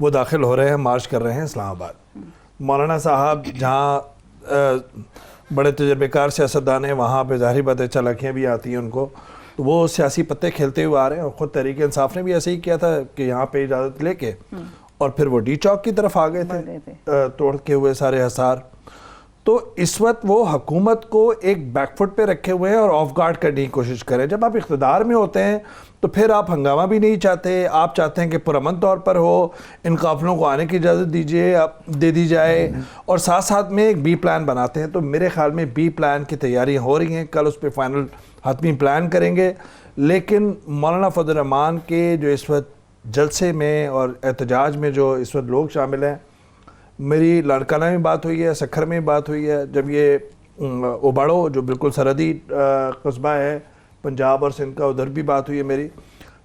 وہ داخل ہو رہے ہیں, مارچ کر رہے ہیں اسلام آباد. مولانا صاحب جہاں بڑے تجربے کار سیاستدان ہیں, وہاں پہ ظاہری باتیں چالاکیاں بھی آتی ہیں ان کو, تو وہ سیاسی پتے کھیلتے ہوئے آ رہے ہیں. اور خود تحریک انصاف نے بھی ایسے ہی کیا تھا کہ یہاں پہ اجازت لے کے اور پھر وہ ڈی چوک کی طرف آ گئے تھے توڑ کے ہوئے سارے حصار. تو اس وقت وہ حکومت کو ایک بیک فٹ پہ رکھے ہوئے ہیں اور آف گارڈ کرنے کی کوشش کریں. جب آپ اقتدار میں ہوتے ہیں تو پھر آپ ہنگامہ بھی نہیں چاہتے, آپ چاہتے ہیں کہ پرامن طور پر ہو, ان قافلوں کو آنے کی اجازت دے دی جائے, اور ساتھ ساتھ میں ایک بی پلان بناتے ہیں. تو میرے خیال میں بی پلان کی تیاریاں ہو رہی ہیں, کل اس پہ فائنل حتمی پلان کریں گے. لیکن مولانا فضل الرحمان کے جو اس وقت جلسے میں اور احتجاج میں جو اس وقت لوگ شامل ہیں, میری لاڑکانہ میں بات ہوئی ہے, سکھر میں بات ہوئی ہے, جب یہ اوباڑو جو بالکل سرحدی قصبہ ہے پنجاب اور سندھ کا, ادھر بھی بات ہوئی ہے میری.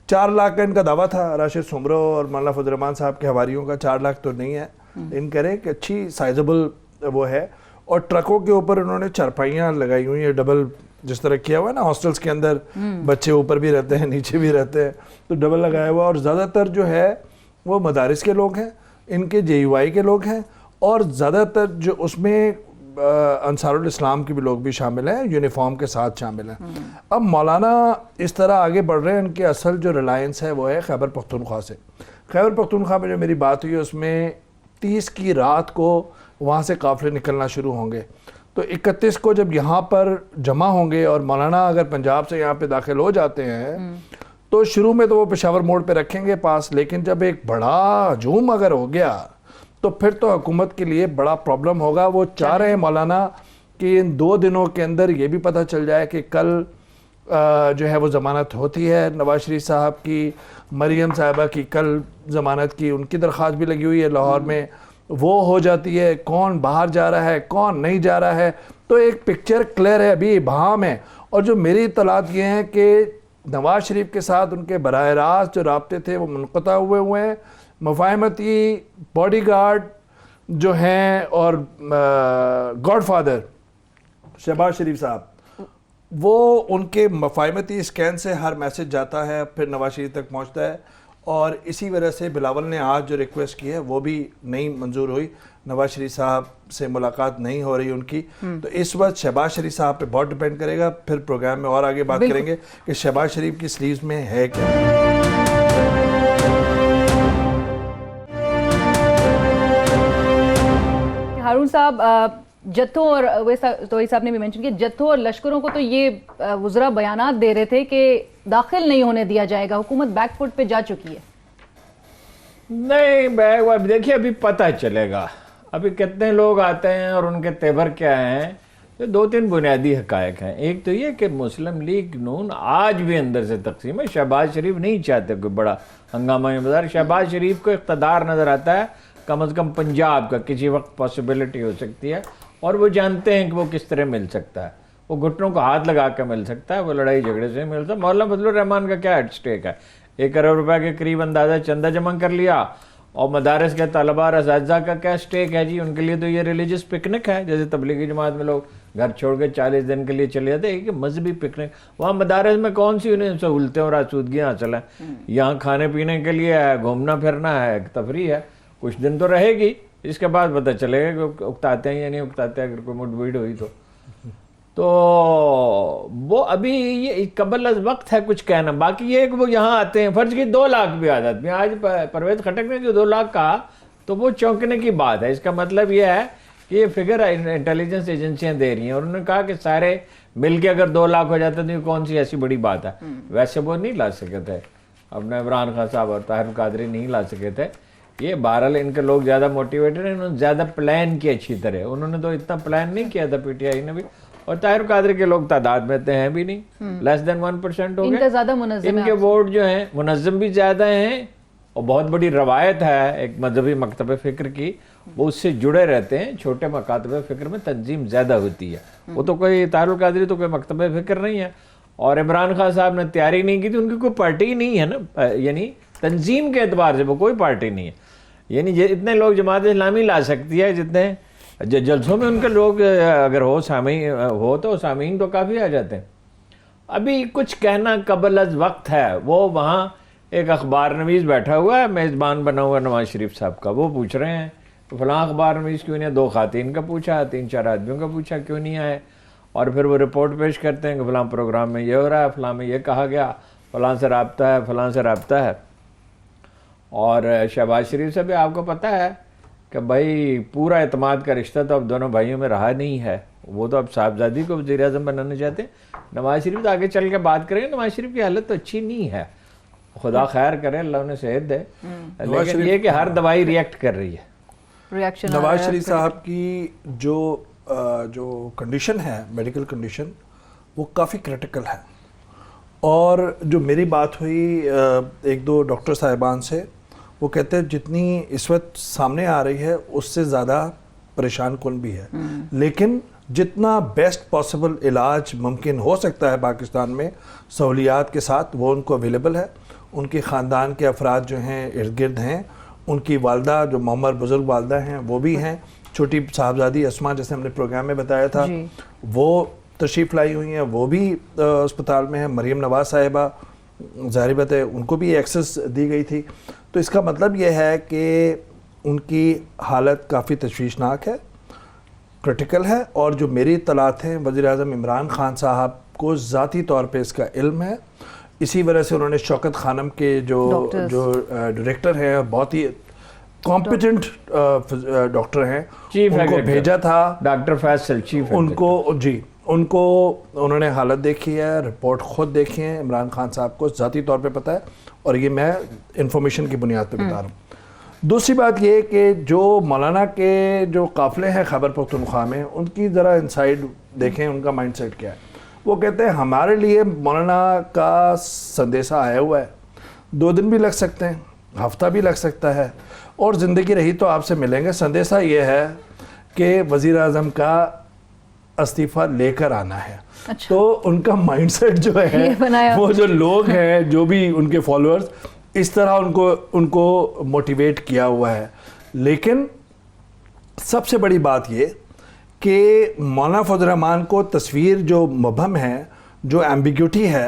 4 لاکھ کا ان کا دعویٰ تھا راشد سمرو اور مولانا فضل الرحمان صاحب کے حواریوں کا. 4 لاکھ تو نہیں ہے, ان کہہ رہے ہیں کہ اچھی سائزبل وہ ہے. اور ٹرکوں کے اوپر انہوں نے چارپائیاں لگائی ہوئی ہیں, ڈبل جس طرح کیا ہوا ہے نا ہاسٹلس کے اندر, بچے اوپر بھی رہتے ہیں نیچے بھی رہتے ہیں, تو ڈبل لگایا ہوا. اور زیادہ تر جو ہے وہ مدارس کے لوگ ہیں, ان کے جے یو آئی کے لوگ ہیں, اور زیادہ تر جو اس میں انصار الاسلام کے بھی لوگ بھی شامل ہیں, یونیفارم کے ساتھ شامل ہیں. اب مولانا اس طرح آگے بڑھ رہے ہیں, ان کے اصل جو ریلائنس ہے وہ ہے خیبر پختونخوا سے. خیبر پختونخوا میں جو میری بات ہوئی ہے اس میں 30 کی رات کو وہاں سے قافلے نکلنا شروع ہوں گے. تو 31 کو جب یہاں پر جمع ہوں گے, اور مولانا اگر پنجاب سے یہاں پہ داخل ہو جاتے ہیں تو شروع میں تو وہ پشاور موڑ پہ رکھیں گے پاس, لیکن جب ایک بڑا ہجوم اگر ہو گیا تو پھر تو حکومت کے لیے بڑا پرابلم ہوگا. وہ چاہ رہے ہیں مولانا کہ ان 2 دنوں کے اندر یہ بھی پتہ چل جائے کہ کل جو ہے وہ ضمانت ہوتی ہے نواز شریف صاحب کی, مریم صاحبہ کی کل ضمانت کی, ان کی درخواست بھی لگی ہوئی ہے لاہور میں, وہ ہو جاتی ہے, کون باہر جا رہا ہے کون نہیں جا رہا ہے, تو ایک پکچر کلیئر ہے, ابھی ابہام ہے. اور جو میری اطلاعات یہ ہیں کہ نواز شریف کے ساتھ ان کے براہ راست جو رابطے تھے وہ منقطع ہوئے ہیں. مفاہمتی باڈی گارڈ جو ہیں اور گاڈ فادر شہباز شریف صاحب, وہ ان کے مفاہمتی اسکین سے ہر میسج جاتا ہے پھر نواز شریف تک پہنچتا ہے. اور اسی وجہ سے بلاول نے آج جو ریکویسٹ کی ہے وہ بھی نہیں منظور ہوئی, نواز شریف صاحب سے ملاقات نہیں ہو رہی ان کی. تو اس وقت شہباز شریف صاحب پہ بہت ڈیپینڈ کرے گا. پھر پروگرام میں اور آگے بات کریں گے کہ شہباز شریف کی سلیوز میں ہے کیا. ہارون صاحب, جتھوں اور توئی صاحب نے بھی مینشن کیا, جتھوں اور لشکروں کو تو یہ وزراء بیانات دے رہے تھے کہ داخل نہیں ہونے دیا جائے گا, حکومت بیک فٹ پہ جا چکی ہے. نہیں دیکھیے ابھی پتہ چلے گا ابھی کتنے لوگ آتے ہیں اور ان کے تیور کیا ہیں. تو 2-3 بنیادی حقائق ہیں. ایک تو یہ کہ مسلم لیگ نون آج بھی اندر سے تقسیم ہے. شہباز شریف نہیں چاہتے کوئی بڑا ہنگامہ مزار. شہباز شریف کو اقتدار نظر آتا ہے کم از کم پنجاب کا کسی وقت پاسبلٹی ہو سکتی ہے, اور وہ جانتے ہیں کہ وہ کس طرح مل سکتا ہے. وہ گھٹنوں کو ہاتھ لگا کے مل سکتا ہے, وہ لڑائی جھگڑے سے ملتا ہے. مولانا فضل الرحمان کا کیا ایٹ سٹیک ہے, 1 کروڑ روپے کے قریب اندازہ چندہ جمع کر لیا, اور مدارس کے طلباء اور اساتذہ کا کیا سٹیک ہے جی. ان کے لیے تو یہ ریلیجس پکنک ہے, جیسے تبلیغی جماعت میں لوگ گھر چھوڑ کے 40 دن کے لیے چلے جاتے ہیں, کہ مذہبی پکنک. وہاں مدارس میں کون سی انہیں سہولتیں اور آسودگیاں حاصل ہیں. یہاں کھانے پینے کے لیے ہے, گھومنا پھرنا ہے, ایک تفریح ہے, کچھ دن تو رہے گی. اس کے بعد پتہ چلے گا کہ اکتاتے ہیں یا نہیں اکتاتے ہیں, اگر کوئی مڈ بھیڑ ہوئی تو وہ ابھی یہ قبل از وقت ہے کچھ کہنا. باقی یہ کہ وہ یہاں آتے ہیں, فرض کی 2 لاکھ بھی عادت میں. آج پرویز خٹک نے جو 2 لاکھ کہا تو وہ چونکنے کی بات ہے. اس کا مطلب یہ ہے کہ یہ فگر انٹیلیجنس ایجنسیاں دے رہی ہیں, اور انہوں نے کہا کہ سارے مل کے اگر 2 لاکھ ہو جاتے تو یہ کون سی ایسی بڑی بات ہے. ویسے وہ نہیں لا سکے تھے, اپنے عمران خان صاحب اور طاہر القادری نہیں لا سکے تھے. یہ بہرحال ان کے لوگ زیادہ موٹیویٹڈ ہیں, انہوں نے زیادہ پلان کیا اچھی طرح. انہوں نے تو اتنا پلان نہیں کیا تھا پی ٹی آئی نے بھی, اور طاہر القادری کے لوگ تعداد میں ہیں بھی نہیں, لیس دین 1% ہو گئے. ان کے ووٹ جو ہیں منظم بھی زیادہ ہیں, اور بہت بڑی روایت ہے ایک مذہبی مکتب فکر کی, وہ اس سے جڑے رہتے ہیں. چھوٹے مکاتب فکر میں تنظیم زیادہ ہوتی ہے. وہ تو کوئی طاہر القادری تو کوئی مکتب فکر نہیں ہے, اور عمران خان صاحب نے تیاری نہیں کی تھی. ان کی کوئی پارٹی نہیں ہے نا, یعنی تنظیم کے اعتبار سے وہ کوئی پارٹی نہیں ہے. یعنی اتنے لوگ جماعت اسلامی لا سکتی ہے جتنے جلسوں میں ان کے لوگ اگر ہو سامعین ہو تو سامعین تو کافی آ جاتے ہیں. ابھی کچھ کہنا قبل از وقت ہے. وہ وہاں ایک اخبار نویس بیٹھا ہوا ہے میزبان بنا ہوا نواز شریف صاحب کا, وہ پوچھ رہے ہیں فلاں اخبار نویس کیوں نہیں, 2 خواتین کا پوچھا, 3-4 آدمیوں کا پوچھا کیوں نہیں آئے, اور پھر وہ رپورٹ پیش کرتے ہیں کہ فلاں پروگرام میں یہ ہو رہا ہے, فلاں میں یہ کہا گیا, فلاں سے رابطہ ہے, فلاں سے رابطہ ہے. اور شہباز شریف سے بھی آپ کو پتہ ہے کہ بھائی پورا اعتماد کا رشتہ تو اب دونوں بھائیوں میں رہا نہیں ہے, وہ تو اب صاحبزادی کو وزیر اعظم بنانا چاہتے ہیں. نواز شریف تو آگے چل کے بات کریں, نواز شریف کی حالت تو اچھی نہیں ہے, خدا خیر کرے, اللہ انہیں صحت دے, لیکن یہ کہ ہر دوائی ریئیکٹ کر رہی ہے. نواز شریف صاحب کی جو کنڈیشن ہے, میڈیکل کنڈیشن, وہ کافی کریٹیکل ہے. اور جو میری بات ہوئی 1-2 ڈاکٹر صاحبان سے, وہ کہتے ہیں جتنی اس وقت سامنے آ رہی ہے اس سے زیادہ پریشان کن بھی ہے, لیکن جتنا بیسٹ پاسبل علاج ممکن ہو سکتا ہے پاکستان میں سہولیات کے ساتھ, وہ ان کو اویلیبل ہے. ان کے خاندان کے افراد جو ہیں ارد گرد ہیں, ان کی والدہ جو معمر بزرگ والدہ ہیں وہ بھی ہیں, چھوٹی صاحبزادی اسما جیسے ہم نے پروگرام میں بتایا تھا وہ تشریف لائی ہوئی ہیں, وہ بھی اسپتال میں ہیں. مریم نواز صاحبہ ظاہر بات ہے ان کو بھی ایکسس دی گئی تھی. تو اس کا مطلب یہ ہے کہ ان کی حالت کافی تشویشناک ہے, کرٹیکل ہے. اور جو میری اطلاعات ہیں وزیر اعظم عمران خان صاحب کو ذاتی طور پہ اس کا علم ہے, اسی وجہ سے انہوں نے شوکت خانم کے جو ڈائریکٹر ہیں, بہت ہی کمپیٹنٹ ڈاکٹر ہیں, ان کو بھیجا تھا, ڈاکٹر فیصل چیف, ان کو انہوں نے حالت دیکھی ہے, رپورٹ خود دیکھی ہے. عمران خان صاحب کو ذاتی طور پہ پتہ ہے, اور یہ میں انفارمیشن کی بنیاد پہ بتا رہا ہوں. دوسری بات یہ کہ جو مولانا کے جو قافلے ہیں خیبر پختونخوا میں, ان کی ذرا انسائیڈ دیکھیں, ان کا مائنڈ سیٹ کیا ہے. وہ کہتے ہیں ہمارے لیے مولانا کا سندیسہ آیا ہوا ہے, 2 دن بھی لگ سکتے ہیں, ہفتہ بھی لگ سکتا ہے, اور زندگی رہی تو آپ سے ملیں گے. سندیسہ یہ ہے کہ وزیر اعظم کا استعفیٰ لے کر آنا ہے. تو ان کا مائنڈ سیٹ جو ہے, وہ جو لوگ ہیں جو بھی ان کے فالوورز, اس طرح ان کو موٹیویٹ کیا ہوا ہے. لیکن سب سے بڑی بات یہ کہ مولانا فضل الرحمان کو تصویر جو مبہم ہے, جو ایمبیگیوٹی ہے,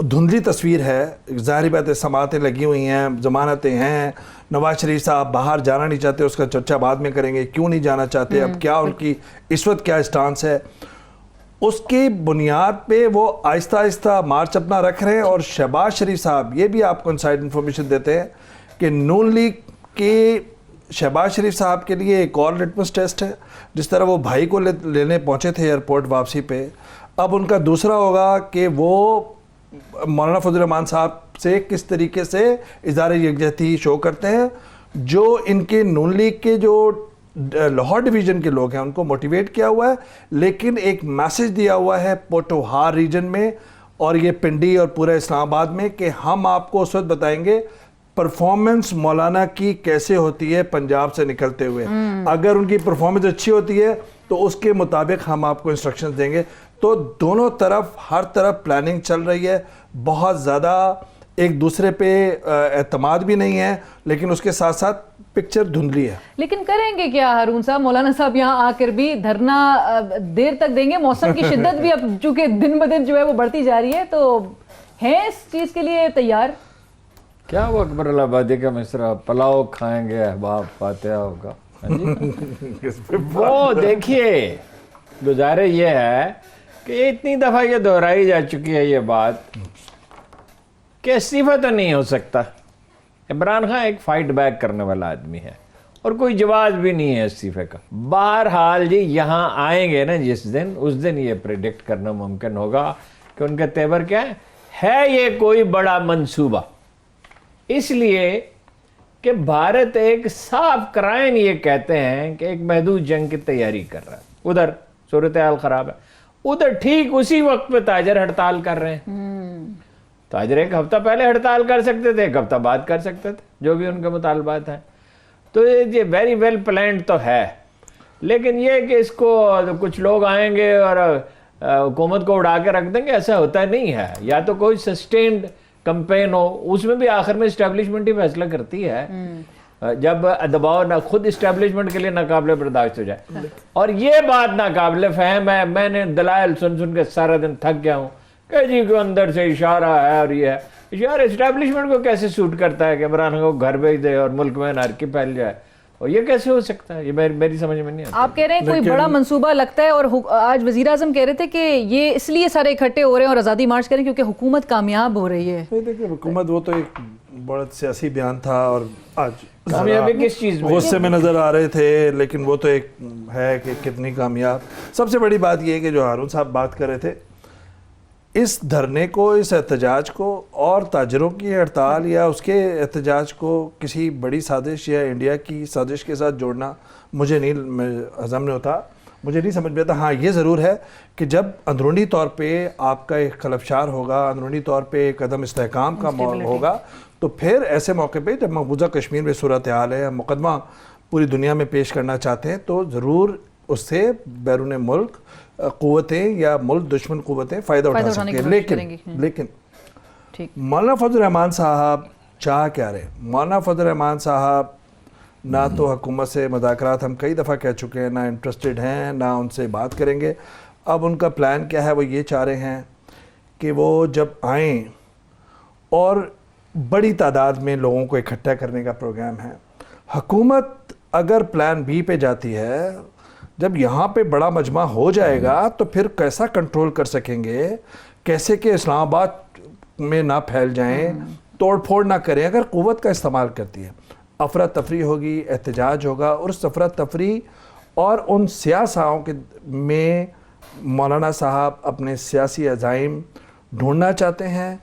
دھندلی تصویر ہے. ظاہری بات ہے سماعتیں لگی ہوئی ہیں, ضمانتیں ہیں, نواز شریف صاحب باہر جانا نہیں چاہتے, اس کا چرچا بعد میں کریں گے کیوں نہیں جانا چاہتے, اب کیا ان کی اس وقت کیا اسٹانس ہے. اس کی بنیاد پہ وہ آہستہ آہستہ مارچ اپنا رکھ رہے ہیں. اور شہباز شریف صاحب یہ بھی آپ کو انسائیڈ انفارمیشن دیتے ہیں کہ نون لیگ کی شہباز شریف صاحب کے لیے ایک اور لٹمس ٹیسٹ ہے. جس طرح وہ بھائی کو لینے پہنچے تھے ایئرپورٹ واپسی پہ, اب ان کا دوسرا ہوگا کہ وہ مولانا فضل الرحمان صاحب سے کس طریقے سے اظہار یکجہتی شو کرتے ہیں. جو ان کے نون لیگ کے جو لاہور ڈویژن کے لوگ ہیں ان کو موٹیویٹ کیا ہوا ہے, لیکن ایک میسج دیا ہوا ہے پوٹوہار ریجن میں اور یہ پنڈی اور پورا اسلام آباد میں کہ ہم آپ کو اس وقت بتائیں گے پرفارمنس مولانا کی کیسے ہوتی ہے پنجاب سے نکلتے ہوئے. اگر ان کی پرفارمنس اچھی ہوتی ہے تو اس کے مطابق ہم آپ کو انسٹرکشنز دیں گے. تو دونوں طرف ہر طرف پلاننگ چل رہی ہے, بہت زیادہ ایک دوسرے پہ اعتماد بھی نہیں ہے, لیکن اس کے ساتھ ساتھ پکچر دھندلی ہے. لیکن کریں گے کیا ہارون صاحب؟ مولانا صاحب یہاں آ کر بھی دھرنا دیر تک دیں گے, موسم کی شدت بھی اب چونکہ دن بدن جو ہے وہ بڑھتی جا رہی ہے, تو ہیں اس چیز کے لیے تیار؟ کیا وہ اکبر الہبادی کا مصرع پلاؤ کھائیں گے احباب فاتحہ ہوگا. وہ دیکھیے گزارے یہ ہے کہ اتنی دفعہ یہ دہرائی جا چکی ہے یہ بات کہ استعفیٰ تو نہیں ہو سکتا. عمران خان ایک فائٹ بیک کرنے والا آدمی ہے اور کوئی جواز بھی نہیں ہے استعفے کا. بہرحال جی یہاں آئیں گے نا جس دن, اس دن یہ پریڈکٹ کرنا ممکن ہوگا کہ ان کے تیور کیا ہے یہ کوئی بڑا منصوبہ. اس لیے کہ بھارت ایک صاف کرائن یہ کہتے ہیں کہ ایک محدود جنگ کی تیاری کر رہا ہے. ادھر صورتحال خراب ہے, ادھر ٹھیک اسی وقت پہ تاجر ہڑتال کر رہے ہیں. تاجر ایک ہفتہ پہلے ہڑتال کر سکتے تھے, ایک ہفتہ بعد کر سکتے تھے, جو بھی ان کے مطالبات ہیں. تو یہ ویری ویل پلانڈ تو ہے, لیکن یہ کہ اس کو کچھ لوگ آئیں گے اور حکومت کو اڑا کے رکھ دیں گے, ایسا ہوتا نہیں ہے. یا تو کوئی سسٹینڈ کمپین ہو, اس میں بھی آخر میں اسٹیبلشمنٹ ہی فیصلہ کرتی ہے, جب دباؤ نہ خود اسٹیبلشمنٹ کے لیے ناقابل برداشت ہو جائے. اور یہ بات ناقابل فہم ہے, میں نے دلائل سن کے سارا دن تھک گیا ہوں کہ جی کو اندر سے اشارہ ہے اور یہ ہے. یار اسٹیبلشمنٹ کو کیسے سوٹ کرتا ہے کہ عمران کو گھر بھیج دے اور ملک میں انارکی پھیل جائے, اور یہ کیسے ہو سکتا ہے؟ یہ میری سمجھ میں نہیں آتا. آپ کہہ رہے ہیں کوئی بڑا منصوبہ لگتا ہے, اور آج وزیر اعظم کہہ رہے تھے کہ یہ اس لیے سارے اکٹھے ہو رہے ہیں اور آزادی مارچ کریں کیونکہ حکومت کامیاب ہو رہی ہے. دیکھیے حکومت وہ تو ایک بڑا سیاسی بیان تھا, اور آج کامیابی کس چیز میں؟ غصے میں نظر آ رہے تھے, لیکن وہ تو ایک ہے کہ کتنی کامیاب. سب سے بڑی بات یہ ہے کہ جو ہارون صاحب بات کر رہے تھے, اس دھرنے کو, اس احتجاج کو اور تاجروں کی ہڑتال یا اس کے احتجاج کو کسی بڑی سازش یا انڈیا کی سازش کے ساتھ جوڑنا مجھے نہیں ہضم نہیں ہوتا, مجھے نہیں سمجھ میں آتا. ہاں یہ ضرور ہے کہ جب اندرونی طور پہ آپ کا ایک خلفشار ہوگا, اندرونی طور پہ ایک عدم استحکام کا ہوگا, تو پھر ایسے موقع پہ جب مقبوضہ کشمیر میں صورتحال ہے, مقدمہ پوری دنیا میں پیش کرنا چاہتے ہیں, تو ضرور اس سے بیرون ملک قوتیں یا ملک دشمن قوتیں فائدہ اٹھا سکیں. لیکن مولانا فضل الرحمان صاحب چاہ کیا رہے؟ مولانا فضل الرحمان صاحب نہ تو حکومت سے مذاکرات, ہم کئی دفعہ کہہ چکے ہیں, نہ انٹرسٹڈ ہیں, نہ ان سے بات کریں گے. اب ان کا پلان کیا ہے؟ وہ یہ چاہ رہے ہیں کہ وہ جب آئیں اور بڑی تعداد میں لوگوں کو اکٹھا کرنے کا پروگرام ہے. حکومت اگر پلان بی پہ جاتی ہے, جب یہاں پہ بڑا مجمع ہو جائے گا تو پھر کیسا کنٹرول کر سکیں گے, کیسے کہ اسلام آباد میں نہ پھیل جائیں, توڑ پھوڑ نہ کریں. اگر قوت کا استعمال کرتی ہے, افراتفری ہوگی, احتجاج ہوگا, اور اس افراتفری اور ان سیاساؤں کے میں مولانا صاحب اپنے سیاسی عزائم ڈھونڈنا چاہتے ہیں,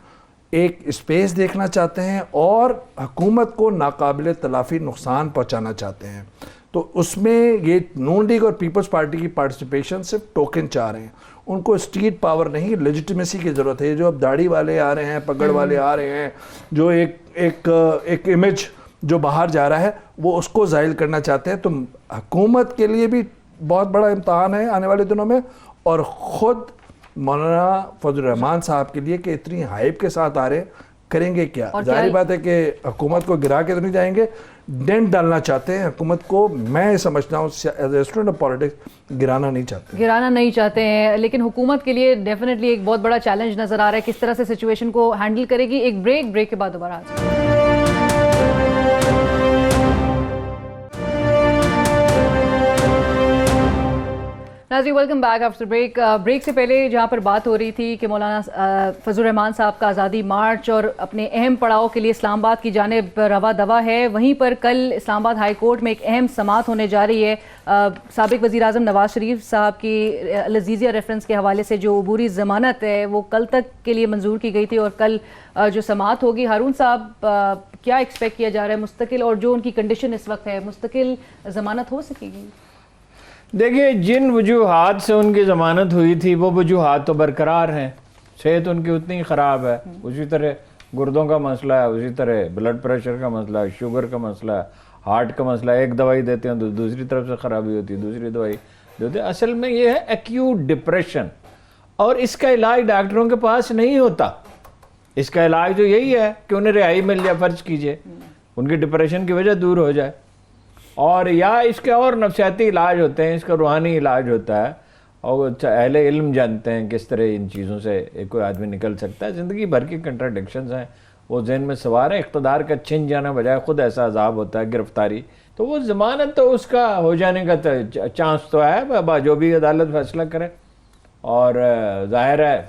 ایک اسپیس دیکھنا چاہتے ہیں, اور حکومت کو ناقابل تلافی نقصان پہنچانا چاہتے ہیں. تو اس میں یہ نون لیگ اور پیپلز پارٹی کی پارٹیسپیشن صرف ٹوکن چاہ رہے ہیں. ان کو اسٹریٹ پاور نہیں, لیجیٹیمیسی کی ضرورت ہے. جو اب داڑھی والے آ رہے ہیں, پگڑ والے آ رہے ہیں, جو ایک امیج جو باہر جا رہا ہے, وہ اس کو زائل کرنا چاہتے ہیں. تو حکومت کے لیے بھی بہت بڑا امتحان ہے آنے والے دنوں میں, اور خود مولانا فضل الرحمان صاحب کے لیے کہ اتنی ہائپ کے ساتھ آ رہے, کریں گے کیا؟ ظاہر بات ہے کہ حکومت کو گرا کے تو نہیں جائیں گے, ڈینٹ ڈالنا چاہتے ہیں حکومت کو. میں سمجھتا ہوں as a student of politics گرانا نہیں چاہتے ہیں, لیکن حکومت کے لیے ڈیفینیٹلی ایک بہت بڑا چیلنج نظر آ رہا ہے کس طرح سے سچویشن کو ہینڈل کرے گی. ایک بریک کے بعد دوبارہ آ جائیں. ناظرین welcome back after break. Break سے پہلے جہاں پر بات ہو رہی تھی کہ مولانا فضل الرحمان صاحب کا آزادی مارچ اور اپنے اہم پڑاؤ کے لیے اسلام آباد کی جانب رواں دوا ہے, وہیں پر کل اسلام آباد ہائی کورٹ میں ایک اہم سماعت ہونے جا رہی ہے. سابق وزیر اعظم نواز شریف صاحب کی العزیزیہ ریفرنس کے حوالے سے جو عبوری ضمانت ہے وہ کل تک کے لیے منظور کی گئی تھی, اور کل جو سماعت ہوگی. ہارون صاحب کیا ایکسپیکٹ کیا جا رہا ہے مستقل, اور جو ان کی کنڈیشن اس وقت ہے, مستقل ضمانت ہو سکے گی؟ دیکھیے جن وجوہات سے ان کی ضمانت ہوئی تھی وہ وجوہات تو برقرار ہیں. صحت ان کی اتنی خراب ہے, اسی طرح گردوں کا مسئلہ ہے, اسی طرح بلڈ پریشر کا مسئلہ ہے, شوگر کا مسئلہ ہے, ہارٹ کا مسئلہ ہے. ایک دوائی دیتے ہیں تو دوسری طرف سے خرابی ہوتی ہے, دوسری دوائی دیتے ہیں. اصل میں یہ ہے ایکیوٹ ڈپریشن, اور اس کا علاج ڈاکٹروں کے پاس نہیں ہوتا. اس کا علاج تو یہی ہے کہ انہیں رہائی مل جائے, فرض کیجئے ان کی ڈپریشن کی وجہ دور ہو جائے, اور یا اس کے اور نفسیاتی علاج ہوتے ہیں, اس کا روحانی علاج ہوتا ہے, اور اہل علم جانتے ہیں کس طرح ان چیزوں سے کوئی آدمی نکل سکتا ہے. زندگی بھر کی کنٹراڈکشنز ہیں, وہ ذہن میں سوار ہے. اقتدار کا چھن جانا بجائے خود ایسا عذاب ہوتا ہے, گرفتاری. تو وہ ضمانت تو اس کا ہو جانے کا چانس تو ہے, جو بھی عدالت فیصلہ کرے. اور ظاہر ہے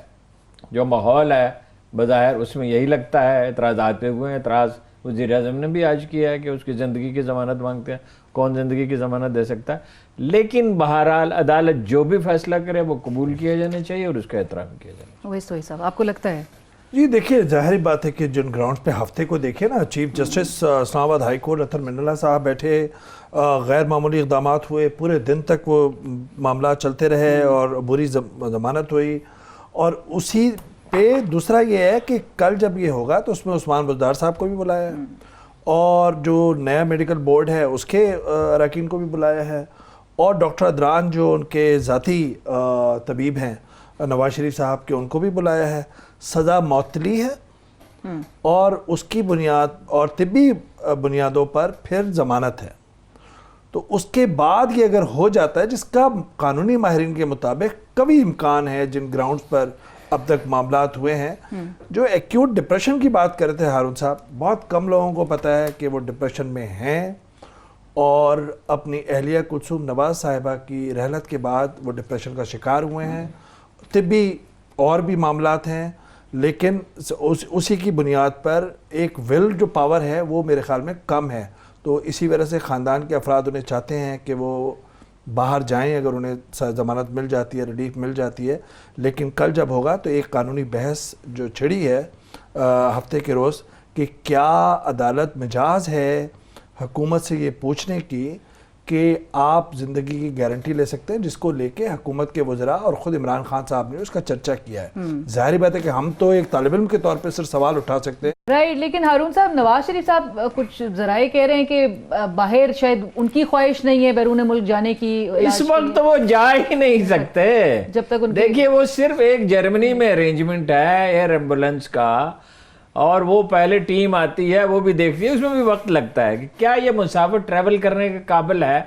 جو ماحول ہے بظاہر اس میں یہی لگتا ہے, اعتراضات پہ ہوئے ہیں. اعتراض وزیر اعظم نے بھی آج کیا ہے کہ اس کی زندگی کی ضمانت مانگتے ہیں. کون زندگی کی ضمانت دے سکتا ہے؟ لیکن بہرحال عدالت جو بھی فیصلہ کرے وہ قبول کیا جانا چاہیے اور اس کا احترام کیا جانا چاہیے. ویس تو صاحب آپ کو لگتا ہے؟ جی دیکھیے ظاہری بات ہے کہ جن گراؤنڈ پہ ہفتے کو دیکھیں نا, چیف جسٹس اسلام آباد ہائی کورٹ اطہر منالہ صاحب بیٹھے, غیر معمولی اقدامات ہوئے, پورے دن تک وہ معاملات چلتے رہے اور بری ضمانت ہوئی. اور اسی پہ دوسرا یہ ہے کہ کل جب یہ ہوگا تو اس میں عثمان بزدار صاحب کو بھی بلایا ہے, اور جو نیا میڈیکل بورڈ ہے اس کے اراکین کو بھی بلایا ہے, اور ڈاکٹر ادران جو ان کے ذاتی طبیب ہیں نواز شریف صاحب کے, ان کو بھی بلایا ہے. سزا معطلی ہے اور اس کی بنیاد اور طبی بنیادوں پر پھر ضمانت ہے. تو اس کے بعد یہ اگر ہو جاتا ہے, جس کا قانونی ماہرین کے مطابق کبھی امکان ہے جن گراؤنڈز پر اب تک معاملات ہوئے ہیں. جو ایکیوٹ ڈپریشن کی بات کر رہے تھے ہارون صاحب, بہت کم لوگوں کو پتہ ہے کہ وہ ڈپریشن میں ہیں, اور اپنی اہلیہ کلثوم نواز صاحبہ کی رحلت کے بعد وہ ڈپریشن کا شکار ہوئے ہیں. طبی اور بھی معاملات ہیں, لیکن اسی کی بنیاد پر ایک ول جو پاور ہے وہ میرے خیال میں کم ہے. تو اسی وجہ سے خاندان کے افراد انہیں چاہتے ہیں کہ وہ باہر جائیں اگر انہیں ضمانت مل جاتی ہے, ریلیف مل جاتی ہے. لیکن کل جب ہوگا تو ایک قانونی بحث جو چھڑی ہے ہفتے کے روز کہ کیا عدالت مجاز ہے حکومت سے یہ پوچھنے کی کہ آپ زندگی کی گارنٹی لے سکتے ہیں, جس کو لے کے حکومت کے وزراء اور خود عمران خان صاحب نے اس کا چرچا کیا ہے. ظاہری بات ہے کہ ہم تو ایک طالب علم کے طور پہ صرف سوال اٹھا سکتے ہیں. رائٹ, لیکن ہارون صاحب نواز شریف صاحب کچھ ذرائع کہہ رہے ہیں کہ باہر شاید ان کی خواہش نہیں ہے بیرون ملک جانے کی. اس وقت تو وہ جا ہی نہیں سکتے جب تک دیکھیے وہ صرف ایک جرمنی میں ارینجمنٹ ہے ایئر ایمبولنس کا, اور وہ پہلے ٹیم آتی ہے وہ بھی دیکھتی ہے, اس میں بھی وقت لگتا ہے کہ کیا یہ مسافر ٹریول کرنے کے قابل ہے.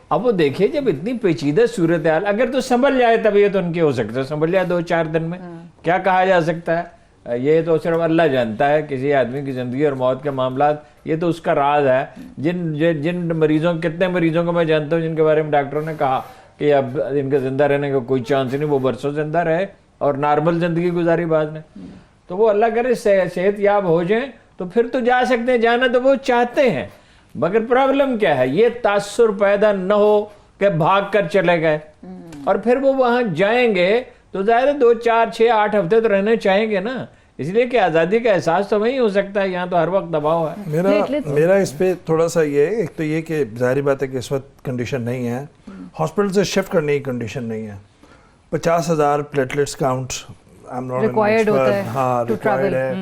اب وہ دیکھیے جب اتنی پیچیدہ صورتحال, اگر تو سنبھل جائے طبیعت ان کی ہو سکتا ہے, سنبھل جائے 2-4 دن میں, کیا کہا جا سکتا ہے, یہ تو صرف اللہ جانتا ہے کسی آدمی کی زندگی اور موت کے معاملات, یہ تو اس کا راز ہے. جن مریضوں, کتنے مریضوں کو میں جانتا ہوں جن کے بارے میں ڈاکٹروں نے کہا کہ اب ان کے زندہ رہنے کا کوئی چانس نہیں, وہ برسوں زندہ رہے اور نارمل زندگی گزاری بعد نے. تو وہ اللہ کرے صحت یاب ہو جائیں تو پھر تو جا سکتے ہیں, جانا تو وہ چاہتے ہیں. مگر پرابلم کیا ہے, یہ تاثر پیدا نہ ہو کہ بھاگ کر چلے گئے, اور پھر وہ وہاں جائیں گے تو ظاہر 2, 4, 6, 8 ہفتے تو رہنے چاہیں گے نا, اس لیے کہ آزادی کا احساس تو وہیں ہو سکتا ہے, یہاں تو ہر وقت دباؤ ہے. میرا اس پہ تھوڑا سا یہ ایک تو یہ کہ ظاہری بات ہے کہ اس وقت کنڈیشن نہیں ہے, ہاسپٹل سے شفٹ کرنے کی کنڈیشن نہیں ہے. 50,000 پلیٹلیٹس کاؤنٹ ریکوائرڈ ہوتا ہے, ہاں ریکوائرڈ ہے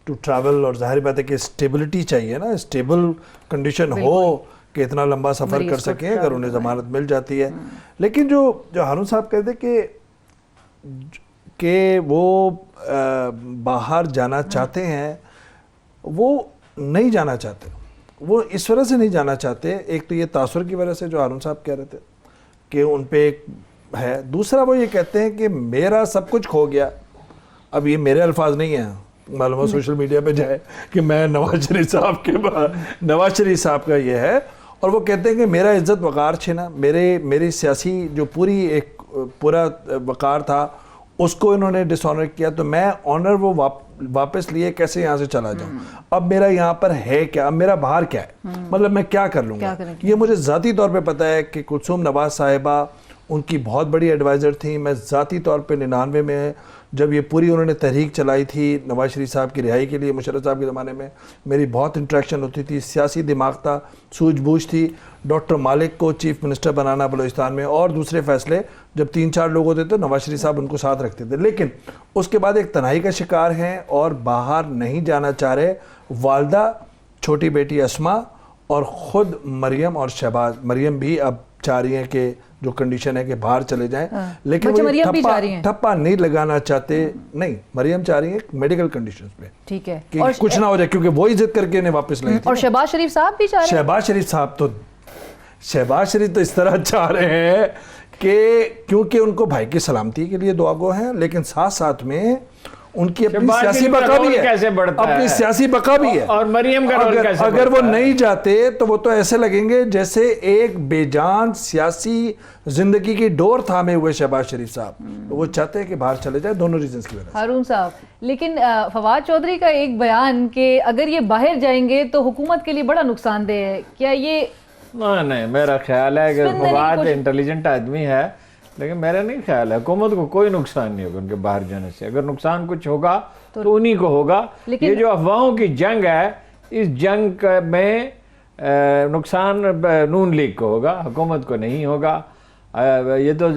ٹو ٹریول, اور ظاہری بات ہے کہ اسٹیبلٹی چاہیے نا, اسٹیبل کنڈیشن ہو کہ اتنا لمبا سفر کر سکیں اگر انہیں ضمانت مل جاتی ہے. لیکن جو ہارون صاحب کہتے کہ وہ باہر جانا چاہتے ہیں, وہ نہیں جانا چاہتے, وہ اس وجہ سے نہیں جانا چاہتے. ایک تو یہ تاثر کی وجہ سے جو ہارون صاحب کہہ رہے تھے کہ ان پہ ایک ہے, دوسرا وہ یہ کہتے ہیں کہ میرا سب کچھ کھو گیا. اب یہ میرے الفاظ نہیں ہیں, معلوم ہے سوشل میڈیا پہ جائے کہ میں نواز شریف صاحب کا یہ ہے, اور وہ کہتے ہیں کہ میرا عزت وقار چھینا, میری سیاسی جو پورا وقار تھا اس کو انہوں نے ڈس آنر کیا, تو میں آنر وہ واپس لیے کیسے یہاں سے چلا جاؤں. اب میرا یہاں پر ہے کیا, اب میرا باہر کیا ہے, مطلب میں کیا کر لوں گا. یہ مجھے ذاتی طور پہ پتہ ہے کہ کلثوم نواز صاحبہ ان کی بہت بڑی ایڈوائزر تھیں. میں ذاتی طور پہ 99 میں جب یہ پوری انہوں نے تحریک چلائی تھی نواز شریف صاحب کی رہائی کے لیے, مشرف صاحب کے زمانے میں میری بہت انٹریکشن ہوتی تھی, سیاسی دماغ تھا, سوجھ بوجھ تھی. ڈاکٹر مالک کو چیف منسٹر بنانا بلوچستان میں, اور دوسرے فیصلے جب 3-4 لوگ ہوتے تو نواز شریف صاحب ان کو ساتھ رکھتے تھے. لیکن اس کے بعد ایک تنہائی کا شکار ہیں اور باہر نہیں جانا چاہ رہے. والدہ, چھوٹی بیٹی اسما اور خود مریم اور شہباز, مریم بھی اب چاہ رہی ہیں کہ جو کنڈیشن ہے کہ باہر چلے جائیں, لیکن ٹھپا نہیں لگانا چاہتے. نہیں, مریم چاہ رہی ہیں میڈیکل کنڈیشنز پہ, ٹھیک ہے, کہ کچھ نہ ہو جائے, کیونکہ وہی ضد کر کے انہیں واپس لیں. اور شہباز شریف صاحب بھی چاہ رہے ہیں. شہباز شریف تو اس طرح چاہ رہے ہیں کہ کیونکہ ان کو بھائی کی سلامتی کے لیے دعا گو ہیں, لیکن ساتھ ساتھ میں ان کی اپنی سیاسی بقا بھی ہے, اپنی سیاسی بقا بھی ہے. اور مریم کا رول کیسے اگر وہ نہیں جاتے تو وہ تو ایسے لگیں گے جیسے ایک بے جان سیاسی زندگی کی ڈور تھامے ہوئے شہباز شریف صاحب. وہ چاہتے ہیں کہ باہر چلے جائے, دونوں ریزنز کی وجہ سے. ہارون صاحب, لیکن فواد چودھری کا ایک بیان کہ اگر یہ باہر جائیں گے تو حکومت کے لیے بڑا نقصان دہ ہے, کیا یہ؟ نہیں, میرا خیال ہے کہ فواد انٹیلیجنٹ آدمی ہے, لیکن میرا نہیں خیال ہے حکومت کو کوئی نقصان نہیں ہوگا ان کے باہر جانے سے. اگر نقصان کچھ ہوگا تو انہی کو ہوگا. یہ جو افواہوں کی جنگ ہے, اس جنگ میں نقصان نون لیگ کو ہوگا, حکومت کو نہیں ہوگا. یہ تو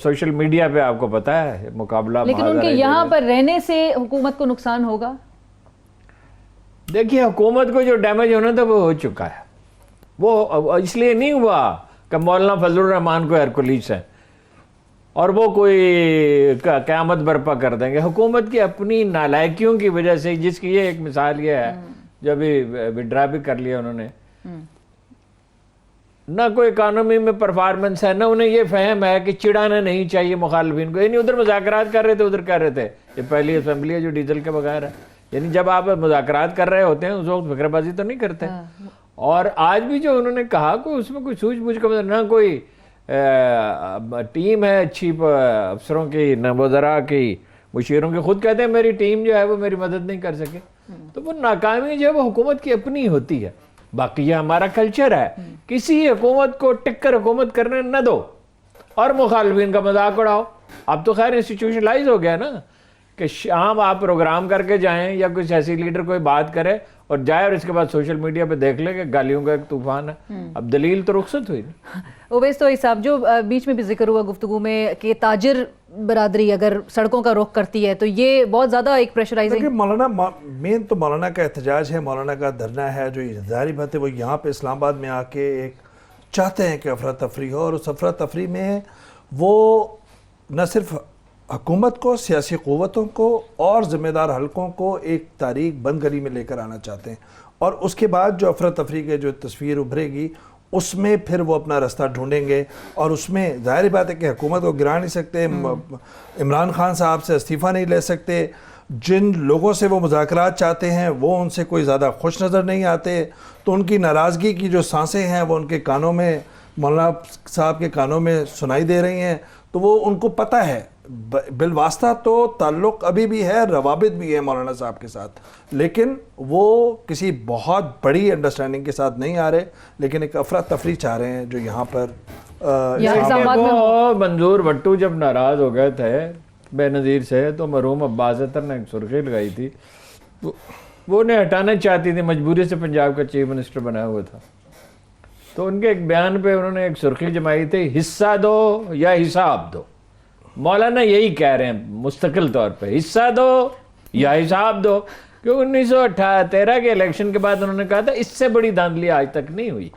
سوشل میڈیا پہ آپ کو پتہ ہے مقابلہ. لیکن ان کے یہاں پر رہنے سے حکومت کو نقصان ہوگا. دیکھیے حکومت کو جو ڈیمیج ہونا تھا وہ ہو چکا ہے. وہ اس لیے نہیں ہوا کہ مولانا فضل الرحمان کو ہرکولیس ہے اور وہ کوئی قیامت برپا کر دیں گے. حکومت کی اپنی نالائکیوں کی وجہ سے, جس کی یہ ایک مثال یہ ہے جو ابھی وڈرا بھی کر لیا انہوں نے, نہ کوئی اکانومی میں پرفارمنس ہے، نہ انہیں یہ فہم ہے کہ چڑھانا نہیں چاہیے مخالفین کو. یعنی ادھر مذاکرات کر رہے تھے، ادھر کہہ رہے تھے یہ پہلی اسمبلی ہے جو ڈیزل کے بغیر ہے. یعنی جب آپ مذاکرات کر رہے ہوتے ہیں اس وقت فکر بازی تو نہیں کرتے. اور آج بھی جو انہوں نے کہا کوئی اس میں کوئی سوجھ بوجھ کا نہ کوئی ٹیم ہے اچھی افسروں کی، نہ وزراء کی، مشیروں کی. خود کہتے ہیں میری ٹیم جو ہے وہ میری مدد نہیں کر سکے. تو وہ ناکامی جو ہے وہ حکومت کی اپنی ہوتی ہے. باقی یہ ہمارا کلچر ہے، کسی حکومت کو ٹک کر حکومت کرنے نہ دو اور مخالفین کا مذاق اڑاؤ. اب تو خیر انسٹیٹیوشنلائز ہو گیا نا کہ شام آپ پروگرام کر کے جائیں یا کوئی سیاسی لیڈر کوئی بات کرے اور جائے اور اس کے بعد سوشل میڈیا پہ دیکھ لے کہ گالیوں کا ایک طوفان ہے. اب دلیل تو رخصت ہوئی نا. اویس توحید صاحب، جو بیچ میں بھی ذکر ہوا گفتگو میں کہ تاجر برادری اگر سڑکوں کا رخ کرتی ہے تو یہ بہت زیادہ ایک پریشرائزنگ. مولانا مین تو مولانا کا احتجاج ہے، مولانا کا دھرنا ہے. جو ظاہری بات ہے وہ یہاں پہ اسلام آباد میں آ کے ایک چاہتے ہیں کہ افراتفری ہو، اور اس افراتفری میں وہ نہ صرف حکومت کو، سیاسی قوتوں کو اور ذمہ دار حلقوں کو ایک تاریخ بند گلی میں لے کر آنا چاہتے ہیں. اور اس کے بعد جو افراتفری کے جو تصویر ابھرے گی اس میں پھر وہ اپنا رستہ ڈھونڈیں گے. اور اس میں ظاہری بات ہے کہ حکومت کو گرا نہیں سکتے، عمران خان صاحب سے استعفیٰ نہیں لے سکتے. جن لوگوں سے وہ مذاکرات چاہتے ہیں وہ ان سے کوئی زیادہ خوش نظر نہیں آتے. تو ان کی ناراضگی کی جو سانسیں ہیں وہ ان کے کانوں میں، مولانا صاحب کے کانوں میں سنائی دے رہی ہیں. تو وہ ان کو پتہ ہے بالواسطہ تو تعلق ابھی بھی ہے، روابط بھی ہے مولانا صاحب کے ساتھ، لیکن وہ کسی بہت بڑی انڈرسٹینڈنگ کے ساتھ نہیں آ رہے، لیکن ایک افراتفری چاہ رہے ہیں جو یہاں پر. وہ منظور بھٹو جب ناراض ہو گئے تھے بے نظیر سے تو مرحوم عباس اطہر نے ایک سرخی لگائی تھی، وہ انہیں ہٹانا چاہتی تھی، مجبوری سے پنجاب کا چیف منسٹر بنا ہوا تھا. تو ان کے ایک بیان پہ انہوں نے ایک سرخی جمائی تھی، حصہ دو یا حساب دو. مولانا یہی کہہ رہے ہیں مستقل طور پہ، حصہ دو یا حساب دو. کیونکہ 1913 کے الیکشن کے بعد انہوں نے کہا تھا اس سے بڑی دھاندلی آج تک نہیں ہوئی،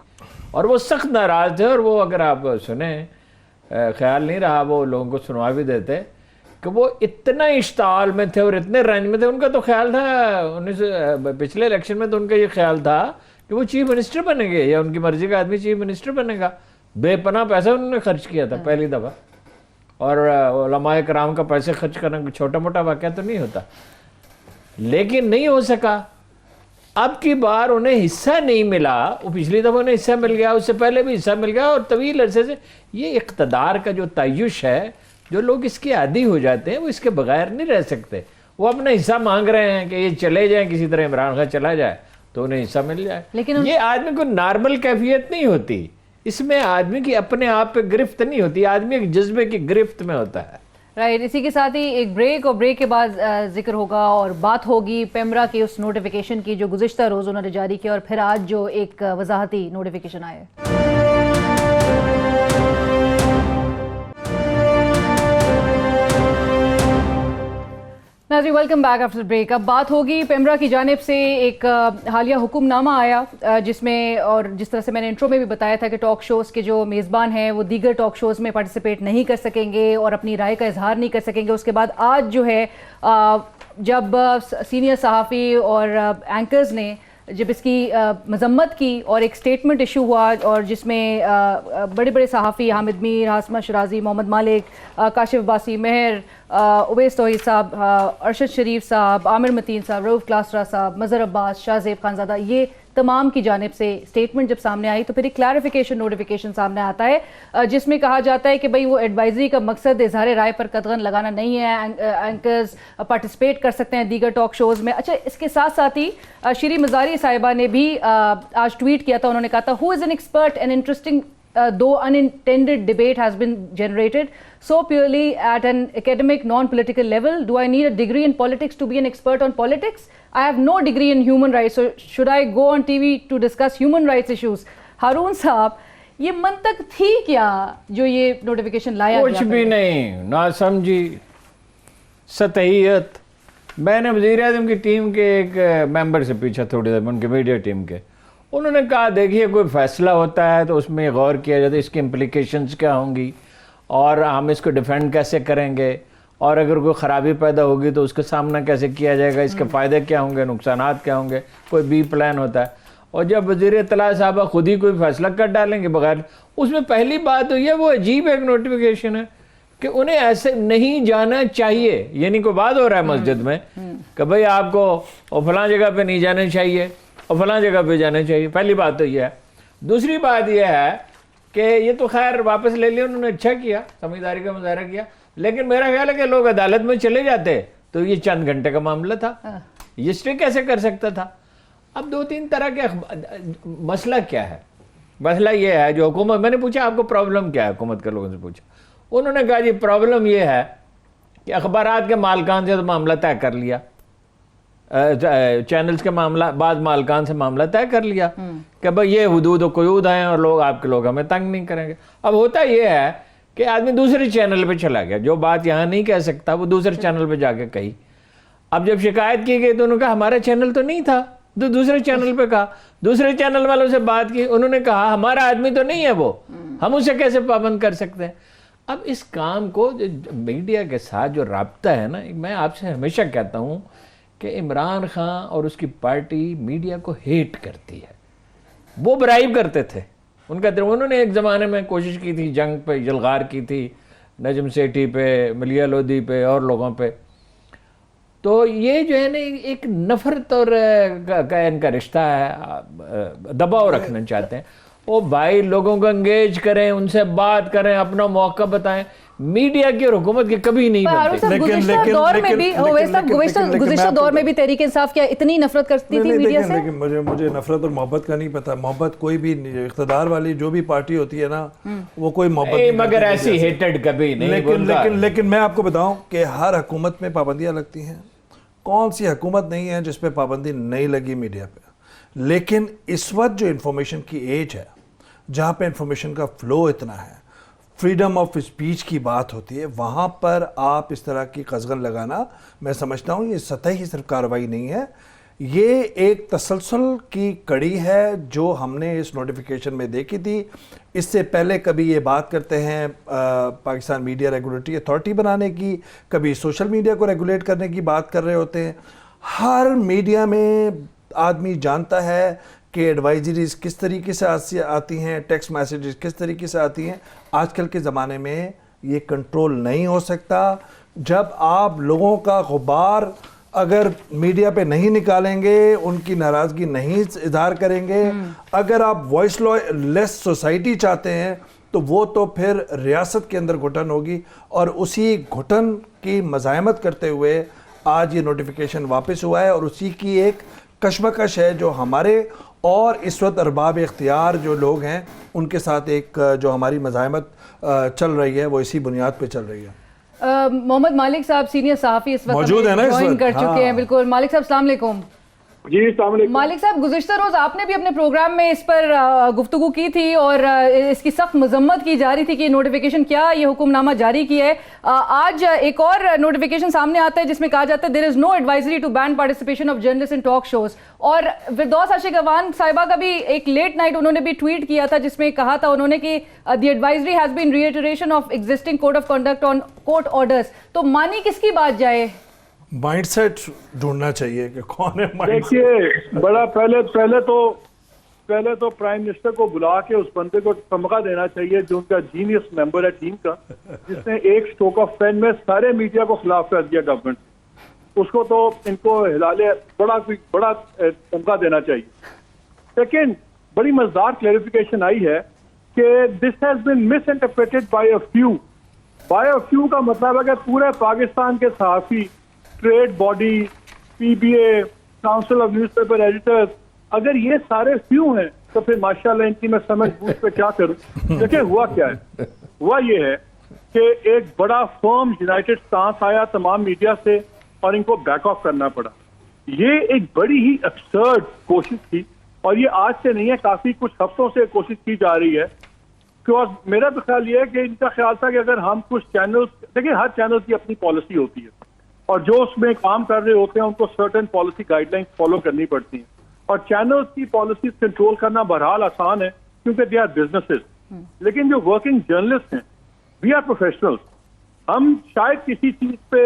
اور وہ سخت ناراض تھے. اور وہ اگر آپ سنیں، خیال نہیں رہا وہ لوگوں کو سنوا بھی دیتے کہ وہ اتنا اشتعال میں تھے اور اتنے رنج میں تھے. ان کا تو خیال تھا پچھلے الیکشن میں تو ان کا یہ خیال تھا کہ وہ چیف منسٹر بنیں گے یا ان کی مرضی کا آدمی چیف منسٹر بنے گا. بے پناہ پیسہ انہوں نے خرچ کیا تھا پہلی دفعہ، اور علماء کرام کا پیسے خرچ کرنا کوئی چھوٹا موٹا واقعہ تو نہیں ہوتا، لیکن نہیں ہو سکا. اب کی بار انہیں حصہ نہیں ملا. وہ پچھلی دفعہ انہیں حصہ مل گیا، اس سے پہلے بھی حصہ مل گیا، اور طویل عرصے سے یہ اقتدار کا جو تعیش ہے، جو لوگ اس کے عادی ہو جاتے ہیں وہ اس کے بغیر نہیں رہ سکتے. وہ اپنا حصہ مانگ رہے ہیں کہ یہ چلے جائیں، کسی طرح عمران خان چلا جائے تو انہیں حصہ مل جائے. لیکن یہ آدمی کو نارمل کیفیت نہیں ہوتی، اس میں آدمی کی اپنے آپ پہ گرفت نہیں ہوتی، آدمی ایک جذبے کی گرفت میں ہوتا ہے. رائٹ. اسی کے ساتھ ہی ایک بریک، اور بریک کے بعد ذکر ہوگا اور بات ہوگی پیمرا کی اس نوٹیفیکیشن کی جو گزشتہ روز انہوں نے جاری کیا، اور پھر آج جو ایک وضاحتی نوٹیفیکیشن آیا ہے. ناظرین ویلکم بیک آفٹر بریک. اب بات ہوگی پیمرا کی جانب سے ایک حالیہ حکم نامہ آیا جس میں، اور جس طرح سے میں نے انٹرو میں بھی بتایا تھا کہ ٹاک شوز کے جو میزبان ہیں وہ دیگر ٹاک شوز میں پارٹیسپیٹ نہیں کر سکیں گے اور اپنی رائے کا اظہار نہیں کر سکیں گے. اس کے بعد آج جو ہے جب سینئر صحافی اور اینکرز نے جب اس کی مذمت کی اور ایک سٹیٹمنٹ ایشو ہوا، اور جس میں بڑے بڑے صحافی حامد میر، ہاشمہ شرازی، محمد مالک، کاشف عباسی، مہر، اویس توحید صاحب، ارشد شریف صاحب، عامر متین صاحب، رؤوف کلاسرا صاحب، مظہر عباس، شاہ زیب خانزادہ، یہ تمام کی جانب سے سٹیٹمنٹ جب سامنے آئی تو پھر ایک کلیریفیکیشن نوٹیفیکیشن سامنے آتا ہے جس میں کہا جاتا ہے کہ بھئی وہ ایڈوائزری کا مقصد اظہار رائے پر قدغن لگانا نہیں ہے، اینکرز پارٹیسپیٹ کر سکتے ہیں دیگر ٹاک شوز میں. اچھا، اس کے ساتھ ساتھ ہی شری مزاری صاحبہ نے بھی آج ٹویٹ کیا تھا. انہوں نے کہا تھا who is an expert and interesting though unintended debate has been generated so purely at an academic non-political level. Do I need a degree in politics to be an expert on politics? I have no degree in human rights, so should I go on TV to discuss human rights issues? Haroon صاحب، یہ منطق تھی کیا جو یہ notification لایا گیا؟ کچھ بھی نہیں، نہ سمجھی، سطحیت. میں نے وزیر اعظم کی ٹیم کے ایک ممبر سے پوچھا تھوڑی دیر، ان کے میڈیا ٹیم کے، انہوں نے کہا دیکھیے کوئی فیصلہ ہوتا ہے تو اس میں غور کیا جاتا ہے اس کی امپلیکیشنز کیا ہوں گی اور ہم اس کو ڈیفینڈ کیسے کریں گے، اور اگر کوئی خرابی پیدا ہوگی تو اس کا سامنا کیسے کیا جائے گا، اس کے فائدے کیا ہوں گے، نقصانات کیا ہوں گے، کوئی بی پلان ہوتا ہے. اور جب وزیر اطلاع صاحبہ خود ہی کوئی فیصلہ کر ڈالیں گے بغیر اس میں پہلی بات تو یہ وہ عجیب ایک نوٹیفیکیشن ہے کہ انہیں ایسے نہیں جانا چاہیے. یعنی کوئی بات ہو رہا ہے مسجد میں کہ بھئی آپ کو فلاں جگہ پہ نہیں جانا چاہیے اور فلاں جگہ پہ جانا چاہیے. پہلی بات تو یہ ہے. دوسری بات یہ ہے کہ یہ تو خیر واپس لے لیا انہوں نے, اچھا کیا, سمجھداری کا مظاہرہ کیا, لیکن میرا خیال ہے کہ لوگ عدالت میں چلے جاتے تو یہ چند گھنٹے کا معاملہ تھا, یہ اسٹے کیسے کر سکتا تھا. اب دو تین طرح کے مسئلہ کیا ہے, مسئلہ یہ ہے جو حکومت, میں نے پوچھا آپ کو پرابلم کیا ہے, حکومت کے لوگوں سے پوچھا, انہوں نے کہا جی پرابلم یہ ہے کہ اخبارات کے مالکان سے تو معاملہ طے کر لیا, چینلز کے معاملہ بعض مالکان سے معاملہ طے کر لیا کہ بھئی یہ حدود و قیود ہیں اور لوگ آپ کے لوگ ہمیں تنگ نہیں کریں گے. اب ہوتا یہ ہے کہ آدمی دوسرے چینل پہ چلا گیا, جو بات یہاں نہیں کہہ سکتا وہ دوسرے چینل پہ جا کے کہی. اب جب شکایت کی گئی تو انہوں نے کہا ہمارا چینل تو نہیں تھا, تو دوسرے چینل پہ کہا, دوسرے چینل والوں سے بات کی, انہوں نے کہا ہمارا آدمی تو نہیں ہے وہ, ہم اسے کیسے پابند کر سکتے ہیں. اب اس کام کو میڈیا کے ساتھ جو رابطہ ہے نا, میں آپ سے ہمیشہ کہتا ہوں کہ عمران خان اور اس کی پارٹی میڈیا کو ہیٹ کرتی ہے. وہ برائب کرتے تھے, انہوں نے ایک زمانے میں کوشش کی تھی, جنگ پہ یلغار کی تھی, نجم سیٹھی پہ, ملیح لودھی پہ اور لوگوں پہ. تو یہ جو ہے نا ایک نفرت اور ان کا رشتہ ہے, دباؤ رکھنا چاہتے ہیں. وہ بھائی لوگوں کو انگیج کریں, ان سے بات کریں, اپنا موقع بتائیں. میڈیا کی اور حکومت کی کبھی نہیں بنتے. گزشتہ دور میں بھی تحریک انصاف کیا اتنی نفرت کرتی تھی میڈیا سے؟ لیکن مجھے نفرت اور محبت کا نہیں پتا. محبت کوئی بھی اقتدار والی جو بھی پارٹی ہوتی ہے نا, وہ کوئی محبت نہیں, مگر ایسی ہیٹڈ کبھی نہیں. لیکن میں آپ کو بتاؤں کہ ہر حکومت میں پابندیاں لگتی ہیں. کون سی حکومت نہیں ہے جس پہ پابندی نہیں لگی میڈیا پہ. لیکن اس وقت جو انفارمیشن کی ایج ہے, جہاں پہ انفارمیشن کا فلو اتنا ہے, فریڈم آف اسپیچ کی بات ہوتی ہے, وہاں پر آپ اس طرح کی قزغن لگانا, میں سمجھتا ہوں یہ سطحی صرف کارروائی نہیں ہے, یہ ایک تسلسل کی کڑی ہے جو ہم نے اس نوٹیفیکیشن میں دیکھی تھی. اس سے پہلے کبھی یہ بات کرتے ہیں پاکستان میڈیا ریگولیٹری اتھارٹی بنانے کی, کبھی سوشل میڈیا کو ریگولیٹ کرنے کی بات کر رہے ہوتے ہیں. ہر میڈیا میں آدمی جانتا ہے کہ ایڈوائزریز کس طریقے سے آتی ہیں, ٹیکسٹ میسیجز کس طریقے سے آتی ہیں. آج کل کے زمانے میں یہ کنٹرول نہیں ہو سکتا. جب آپ لوگوں کا غبار اگر میڈیا پہ نہیں نکالیں گے, ان کی ناراضگی نہیں اظہار کریں گے, اگر آپ وائس لیس سوسائٹی چاہتے ہیں, تو وہ تو پھر ریاست کے اندر گھٹن ہوگی. اور اسی گھٹن کی مزاحمت کرتے ہوئے آج یہ نوٹیفیکیشن واپس ہوا ہے, اور اسی کی ایک کشمکش ہے جو ہمارے اور اس وقت ارباب اختیار جو لوگ ہیں ان کے ساتھ ایک جو ہماری مزاحمت چل رہی ہے, وہ اسی بنیاد پہ چل رہی ہے. محمد مالک صاحب سینئر صحافی اس وقت موجود ہیں نا, جوائن کر چکے ہیں. بالکل مالک صاحب السلام علیکم. جی السلام علیکم. مالک صاحب گزشتہ روز آپ نے بھی اپنے پروگرام میں اس پر گفتگو کی تھی اور اس کی سخت مذمت کی جا رہی تھی کہ نوٹیفیکیشن کیا یہ حکم نامہ جاری کیا ہے. آج ایک اور نوٹیفیکیشن سامنے آتا ہے جس میں کہا جاتا ہے there is no advisory to ban participation of journalist in talk shows. اور فردوس عاشق اوان صاحبہ کا بھی ایک لیٹ نائٹ انہوں نے بھی ٹویٹ کیا تھا جس میں کہا تھا انہوں نے کہ the advisory has been reiteration of existing code of conduct on court orders. تو مانی کس کی بات جائے؟ مائنڈ سیٹ ڈھونڈنا چاہیے کہ کون ہے. دیکھیے بڑا پہلے تو پرائم منسٹر کو بلا کے اس بندے کو تمغہ دینا چاہیے جو ان کا جینیس ممبر ہے ٹیم کا, جس نے ایک اسٹروک آف پین میں سارے میڈیا کو خلاف کر دیا گورنمنٹ. اس کو تو ان کو ہلالے بڑا تمغہ دینا چاہیے. لیکن بڑی مزدار کلیریفیکیشن آئی ہے کہ this has been misinterpreted by a few. By a few کا مطلب ہے کہ پورے پاکستان کے صحافی, trade body, P B A, Council of Newspaper Editors, اگر یہ سارے فیو ہیں تو پھر ماشاءاللہ ان کی میں سمجھ بوجھ پہ کیا کروں. دیکھیں ہوا کیا ہے, ہوا یہ ہے کہ ایک بڑا فرم یونائٹڈ اسٹانس آیا تمام میڈیا سے اور ان کو بیک آف کرنا پڑا. یہ ایک بڑی ہی ابسرڈ کوشش تھی اور یہ آج سے نہیں ہے, کافی کچھ ہفتوں سے کوشش کی جا رہی ہے. میرا تو خیال یہ ہے کہ ان کا خیال تھا کہ اگر ہم کچھ چینل, دیکھیں ہر چینل کی اپنی پالیسی ہوتی ہے اور جو اس میں کام کر رہے ہوتے ہیں ان کو certain policy guide lines follow کرنی پڑتی ہیں. اور چینلز کی پالیسیز کنٹرول کرنا بہرحال آسان ہے کیونکہ دے آر بزنسز. لیکن جو ورکنگ جرنلسٹ ہیں, وی آر پروفیشنلز, ہم شاید کسی چیز پہ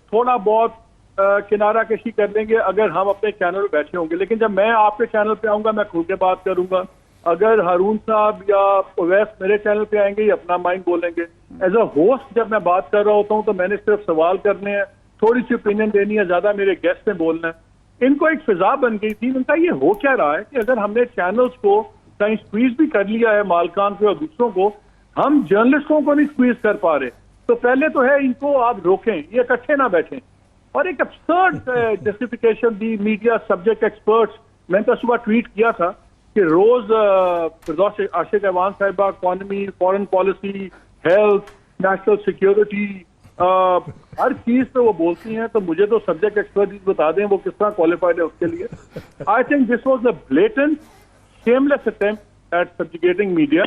تھوڑا بہت کنارہ کشی کر لیں گے اگر ہم اپنے چینل پہ بیٹھے ہوں گے. لیکن جب میں آپ کے چینل پہ آؤں گا میں کھل کے بات کروں گا. اگر ہارون صاحب یا اویس میرے چینل پہ آئیں گے یہ اپنا مائنڈ بولیں گے. ایز اے ہوسٹ جب میں بات کر رہا ہوتا ہوں تو میں نے صرف سوال کرنے ہیں, تھوڑی سی اوپینین دینی ہے, زیادہ میرے گیسٹ نے بولنا ہے. ان کو ایک فضا بن گئی تھی. ان کا یہ ہو کیا رہا ہے کہ اگر ہم نے چینلز کو کہیں سکویز بھی کر لیا ہے مالکان کو اور دوسروں کو, ہم جرنلسٹوں کو نہیں سکویز کر پا رہے. تو پہلے تو ہے ان کو آپ روکیں, یہ اکٹھے نہ بیٹھیں. اور ایک ابسرڈ جسٹیفیکیشن دی میڈیا سبجیکٹ ایکسپرٹس. میں نے تو صبح ٹویٹ کیا تھا کہ روز فردوس عاشق ایوان صاحبہ economy, foreign policy, health, national security, ہر چیز پہ وہ بولتی ہیں. تو مجھے تو سبجیکٹ ایکسپرٹ بتا دیں وہ کس طرح کوالیفائڈ ہے اس کے لیے. I think this was a blatant shameless attempt at subjugating media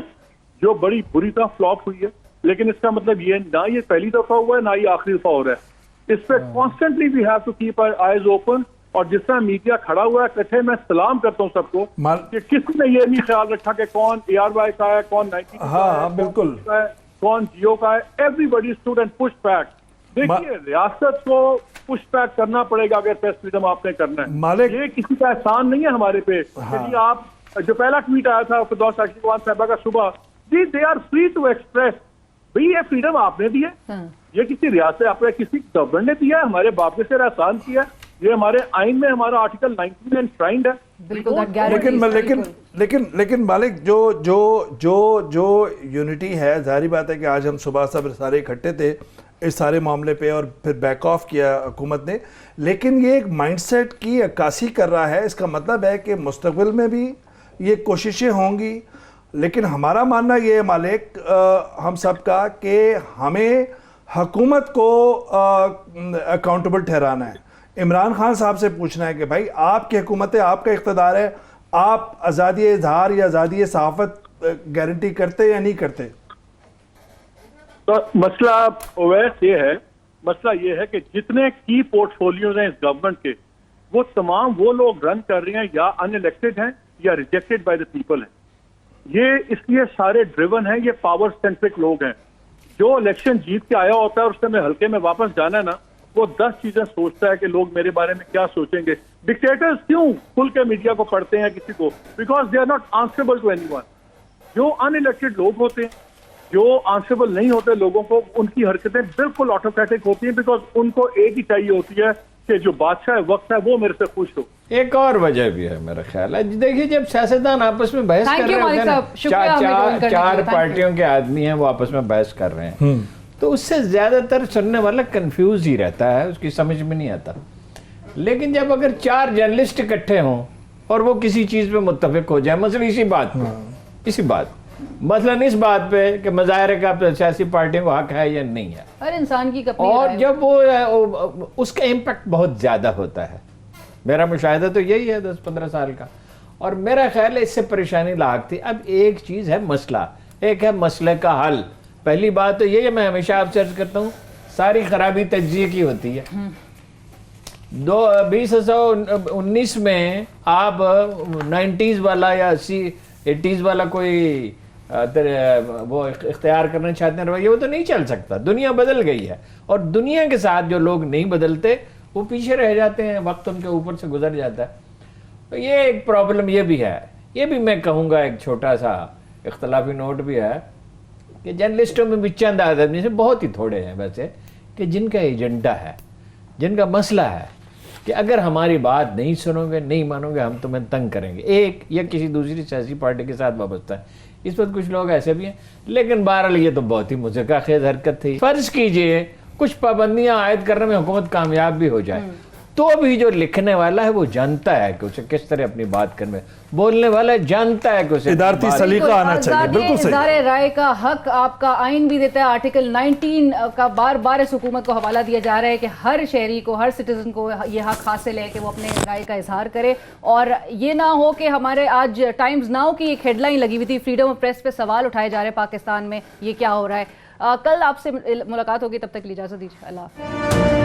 جو بڑی بری طرح فلاپ ہوئی ہے. لیکن اس کا مطلب یہ نہ یہ پہلی دفعہ ہوا ہے نہ یہ آخری دفعہ ہو رہا ہے. اس پہ constantly we have to keep our eyes open. اور جس طرح میڈیا کھڑا ہوا ہے اکٹھے, میں سلام کرتا ہوں سب کو کہ کسی نے یہ نہیں خیال رکھا کہ کون ARY کا ہے, کون 90 ہاں بالکل, کون جیو کا ہے. Everybody stood and push back. دیکھیے ریاست کو پش بیک کرنا پڑے گا اگر پریس فریڈم آپ نے کرنا ہے. یہ کسی کا احسان نہیں ہے ہمارے پہ. آپ جو پہلا ٹویٹ آیا تھا فردوس عاشق ایوان صاحبہ کا صبح, جی they are free to express. بھائی یہ فریڈم آپ نے دی ہے, یہ کسی ریاست آپ نے کسی گورنمنٹ نے دیا ہے, ہمارے باپ نے سے احسان کیا ہے. یہ ہمارے آئین میں ہمارا آرٹیکل 19 انشرائنڈ ہے. لیکن مالک جو یونٹی ہے, ظاہری بات ہے کہ آج ہم صبح سب سارے اکٹھے تھے اس سارے معاملے پہ اور پھر بیک آف کیا حکومت نے. لیکن یہ ایک مائنڈ سیٹ کی عکاسی کر رہا ہے. اس کا مطلب ہے کہ مستقبل میں بھی یہ کوششیں ہوں گی. لیکن ہمارا ماننا یہ ہے مالک ہم سب کا کہ ہمیں حکومت کو اکاؤنٹیبل ٹھہرانا ہے. عمران خان صاحب سے پوچھنا ہے کہ بھائی آپ کی حکومت ہے, آپ کا اقتدار ہے, آپ آزادی اظہار یا آزادی صحافت گارنٹی کرتے یا نہیں کرتے؟ تو مسئلہ اویس مسئلہ یہ ہے کہ جتنے کی پورٹ فولیوز ہیں اس گورنمنٹ کے, وہ تمام وہ لوگ رن کر رہے ہیں یا ان الیکٹڈ ہیں یا ریجیکٹڈ بائی دا پیپل ہیں. یہ اس لیے سارے ڈریون ہیں, یہ پاور سینٹرک لوگ ہیں. جو الیکشن جیت کے آیا ہوتا ہے اور اس سے میں ہلکے میں واپس جانا ہے نا, وہ 10 چیزیں سوچتا ہے کہ لوگ میرے بارے میں کیا سوچیں گے. ڈکٹیٹرز کیوں کھل کے میڈیا کو پڑھتے ہیں کسی کو؟ Because they are not answerable to anyone. جو ان الیکٹڈ لوگ ہوتے ہیں, جو آنسریبل نہیں ہوتے لوگوں کو, ان کی حرکتیں بالکل آٹوکریٹک ہوتی ہیں بیکاز ان کو ایک ہی چاہیے ہوتی ہے کہ جو بادشاہ وقت ہے وہ میرے سے خوش ہو. ایک اور وجہ بھی ہے میرا خیال ہے. دیکھیے جب سیاستدان آپس میں بحث کر رہے ہیں, چار پارٹیوں کے آدمی ہیں وہ آپس میں بحث کر رہے ہیں, تو اس سے زیادہ تر سننے والا کنفیوز ہی رہتا ہے, اس کی سمجھ میں نہیں آتا. لیکن جب اگر 4 جرنلسٹ اکٹھے ہوں اور وہ کسی چیز پہ متفق ہو جائے, مثلا اسی بات مثلاً اس بات پہ کہ مظاہرے کا سیاسی پارٹیوں کو حق ہے یا نہیں ہے, ہر انسان کی اور جب وہ اس کا امپیکٹ بہت زیادہ ہوتا ہے. میرا مشاہدہ تو یہی ہے 10-15 سال کا, اور میرا خیال ہے اس سے پریشانی لاحق تھی. اب ایک چیز ہے مسئلہ, ایک ہے مسئلے کا حل. پہلی بات تو یہ ہے, میں ہمیشہ آپ سے عرض کرتا ہوں, ساری خرابی تجزیے کی ہوتی ہے. 2019 میں آپ 90s والا یا 80s والا کوئی وہ اختیار کرنا چاہتے ہیں رویہ, وہ تو نہیں چل سکتا. دنیا بدل گئی ہے, اور دنیا کے ساتھ جو لوگ نہیں بدلتے وہ پیچھے رہ جاتے ہیں, وقت ان کے اوپر سے گزر جاتا ہے. تو یہ ایک پرابلم یہ بھی ہے. یہ بھی میں کہوں گا ایک چھوٹا سا اختلافی نوٹ بھی ہے کہ جرنلسٹوں میں بھی چند آدمی سے بہت ہی تھوڑے ہیں ویسے کہ جن کا ایجنڈا ہے, جن کا مسئلہ ہے کہ اگر ہماری بات نہیں سنو گے, نہیں مانو گے, ہم تمہیں تنگ کریں گے, ایک یا کسی دوسری سیاسی پارٹی کے ساتھ وابستہ ہے. اس وقت کچھ لوگ ایسے بھی ہیں. لیکن بہرحال یہ تو بہت ہی مضحکہ خیز حرکت تھی. فرض کیجئے کچھ پابندیاں عائد کرنے میں حکومت کامیاب بھی ہو جائے, تو بھی جو لکھنے والا ہے وہ جانتا ہے کہ اسے کس طرح اپنی بات کرنے, بولنے والا جانتا ہے کہ اسے ادارتی سلیقہ آنا چاہیے. بالکل صحیح. اظہار رائے کا حق آپ کا آئین بھی دیتا ہے. آرٹیکل 19 کا بار بار اس حکومت کو حوالہ دیا جا رہا ہے کہ ہر شہری کو, ہر سٹیزن کو یہ حق حاصل ہے کہ وہ اپنے رائے کا اظہار کرے. اور یہ نہ ہو کہ ہمارے آج ٹائمز ناؤ کی ایک ہیڈ لائن لگی ہوئی تھی, فریڈم آف پریس پہ سوال اٹھائے جا رہے ہیں پاکستان میں, یہ کیا ہو رہا ہے. کل آپ سے ملاقات ہوگی, تب تک اجازت دیجیے. اللہ حافظ.